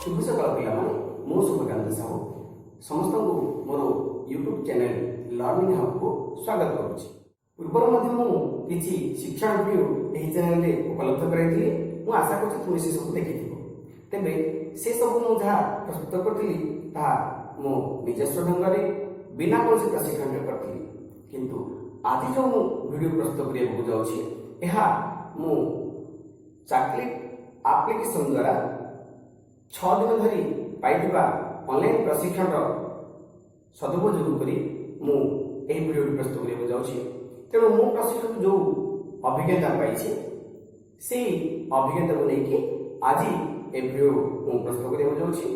शुभ सकाल पिलाମାନେ ମୁଁ ଶୁଭକାନ୍ତ ସାହୁ ସମସ୍ତଙ୍କୁ ମୋର ୟୁଟ୍ୟୁବ ଚ୍ୟାନେଲ ଲର୍ଣ୍ଣିଂ ହବ୍କୁ ସ୍ୱାଗତ କରୁଛି। ପୂର୍ବରୁ ମଧ୍ୟ ମୁଁ କିଛି ଶିକ୍ଷଣ ଭିଡ଼ିଓ ଏହି ଚ୍ୟାନେଲରେ ଉପଲବ୍ଧ କରାଇଥିଲି। ମୁଁ ଆଶା କରୁଛି ତୁମେ ସେସବୁ ଦେଖିଥିବ। ତେବେ ସେସବୁ ମୁଁ ଯାହା ପ୍ରସ୍ତୁତ କରିଥିଲି ତାହା ମୁଁ ନିଜସ୍ୱ ଢଙ୍ଗରେ ବିନା କୌଣସି ପ୍ରଶିକ୍ଷଣରେ କରିଥିଲି। କିନ୍ତୁ ଆଜି ଯେଉଁ ମୁଁ ଭିଡ଼ିଓ ପ୍ରସ୍ତୁତ କରିବାକୁ ଯାଉଛି ଏହା ମୁଁ ଚାକିରି ଆପ୍ଲିକେସନ ଦ୍ୱାରା 6 ଦିନ ଧରି ପାଇଥିବା ଅନଲାଇନ୍ ପ୍ରଶିକ୍ଷଣର ସଦୁପଯୋଗ କରି ମୁଁ ଏହି ଭିଡ଼ିଓଟି ପ୍ରସ୍ତୁତ କରିବାକୁ ଯାଉଛି। ତେଣୁ ମୁଁ ପ୍ରଶିକ୍ଷଣ ଯେଉଁ ଅଭିଜ୍ଞତା ପାଇଛି ସେହି ଅଭିଜ୍ଞତାକୁ ନେଇକି ଆଜି ଏ ଭିଡ଼ିଓ ମୁଁ ପ୍ରସ୍ତୁତ କରିବାକୁ ଯାଉଛି।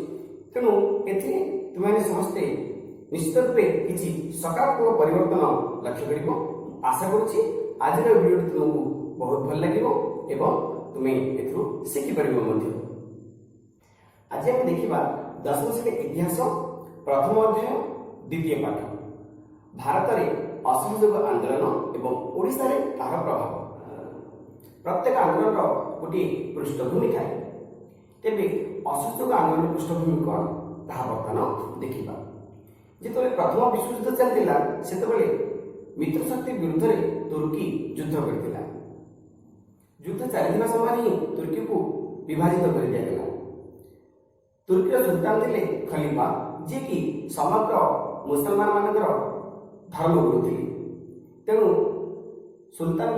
ତେଣୁ ଏଥିରେ ତୁମେମାନେ ସମସ୍ତେ ନିଶ୍ଚିତ ରୂପେ କିଛି ସକାରାତ୍ମକ ପରିବର୍ତ୍ତନ ଲକ୍ଷ୍ୟ କରିବ। ଆଶା କରୁଛି ଆଜିର ଭିଡ଼ିଓଟି ତୁମକୁ ବହୁତ ଭଲ ଲାଗିବ ଏବଂ ତୁମେ ଏଥିରୁ ଶିଖିପାରିବ ମଧ୍ୟ। आज आम देखा दशम श्रेणी इतिहास प्रथम अध्याय द्वितीय पाठ भारत में असहयोग आंदोलन एवं ओडिशा रे तार प्रभाव। प्रत्येक आंदोलन गोटे पृष्ठभूमि थाए। तेबे असहयोग आंदोलन पृष्ठभूमि कौन ताहा बर्तमान देखा। जिते प्रथम विश्वयुद्ध चलता से मित्र शक्ति विरुद्ध रे तुर्की युद्ध करथिला। युद्ध चलता समय ही तुर्की को विभाजित कर दिया गया। तुर्की सुल्तान थे खलीफा जी की समग्र मुसलमान मानकर धर्मगुरु थे। तेणु सुल्तान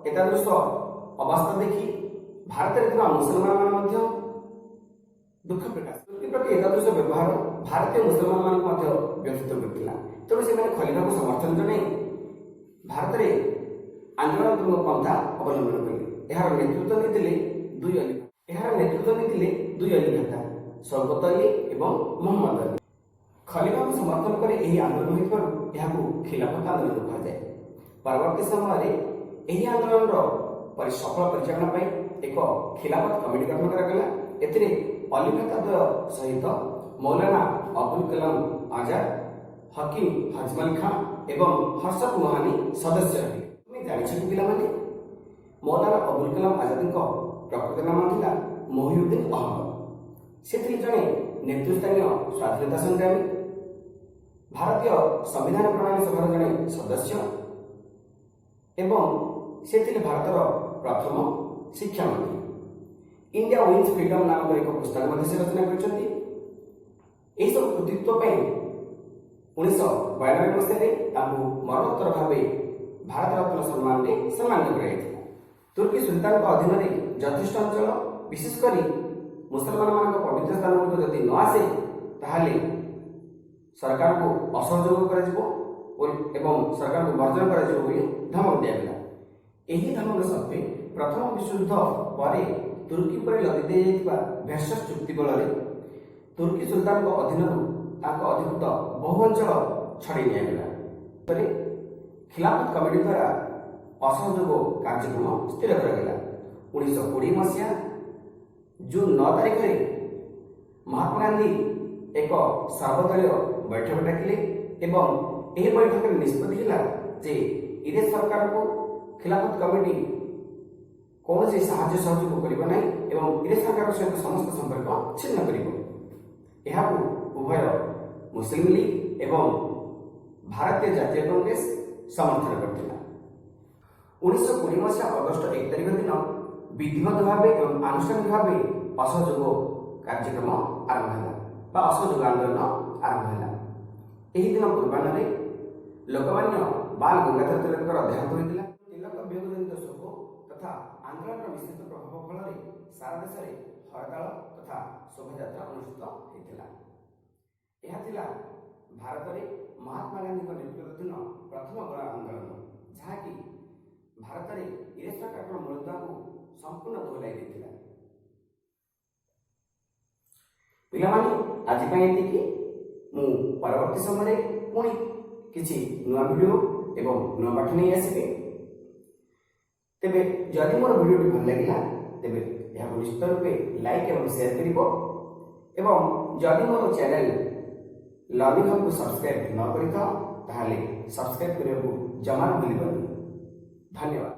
एतादृश अवस्था देखी भारत में मुसलमान मान दुख प्रकाश तुर्की प्रति एतादृश व्यवहार भारतीय मुसलमान मान व्यथित करता। तेणु से खलीफा को समर्थन जन भारत में आंदोलनात्मक पंथा अवलंबन कले। यार नेतृत्व नहीं दुई अली नेता शौकत अली एवं मोहम्मद अली। खलीफा को समर्थन कर आंदोलन हो खिलाफत आंदोलन कहुए। परवर्ती समय आंदोलन सफल परिचालन एक खिलाफत कमिटी गठन करागला। एथिरे अली नेता सहित मौलाना अबुल कलाम आजाद, हकीम हजमल खां एवं हर्षद मोहानी सदस्य रहे। तुम्हें जानी पिलाने मौलाना अबुल कलाम आजाद प्रकृत नाम था मोहिउद्दीन अहमद। से जड़े नेतृस्थानीय स्वाधीनता संग्रामी, भारतीय संविधान प्रणाली सभार जड़े सदस्य एवं से भारतर प्रथम शिक्षा मंत्री। इंडिया विन्स फ्रीडम नामक एक पुस्तक से रचना कर सब कृतित्व 1992 मसीह मरणोत्तर भाव भारत रत्न सम्मान सम्मानित कर। तुर्की सुल्तान अधीन में यथेष्ट अंचल विशेषकर मुसलमान मान पवित्र स्थान गुड़िक जदि न आसे ताहले सरकार को असहयोग कर सरकार को वर्जन कर धमक दिया। यही धमक सत्वे प्रथम विश्वयुद्ध पर तुर्की पर लदी दी भेषज चुक्ति बल तुर्की सुल्तान अधीन अधिकृत बहु अंचल छड़े निगला। खिलाफत कमिटी द्वारा असहयोग कार्यक्रम स्थिर कर 1920 मसीहा जून 9 तारिख में महात्मा गांधी एक सर्वदलीय बैठक डाकिले एवं यह बैठक में निष्पत्ति जे इंग्रेज सरकार को खिलाफत कमिटी कौन से साहाय्य सहयोग करना एवं इंग्रेज सरकार सहित समस्त संपर्क छिन्न कर उभय मुस्लिम लीग एवं भारतीय जातीय कांग्रेस समर्थन करथिला। 1920 मसीहा अगस्ट 1 तारिख दिन विधिवत भाव एवं आनुष्ठानिक भाव असहयोग कार्यक्रम आरंभ है असहयोग आंदोलन आरंभ है। यही दिन पूर्वाह्न लोकमान्य बाल गंगाधर तिलक देहांत होता। तिलक वियोगजनित शोक तथा आंदोलन विस्तृत प्रभाव फल सारा देश में हड़ताल तथा शोभायात्रा अनुष्ठित होता। यह भारत में महात्मा गांधी नेतृत्वाधीन प्रथम गण आंदोलन जहाँकि भारत में इंग्रेज सरकार मूलधा को संपूर्ण दोहलाई देथिला। पिलामाने आज मु परवर्ती समय पुणी किछि नुआ वीडियो एवं नुआ पाठ नहीं आसिबे। तेबे जदि मोर वीडियो भल लगिला तेबे यह निश्चित रूपे लाइक एवं शेयर करिवो एवं जदि मोर चैनल लर्निंग हब को सब्सक्राइब न करितो ताहले सब्सक्राइब करबो जमा भूलिबनी। धन्यवाद।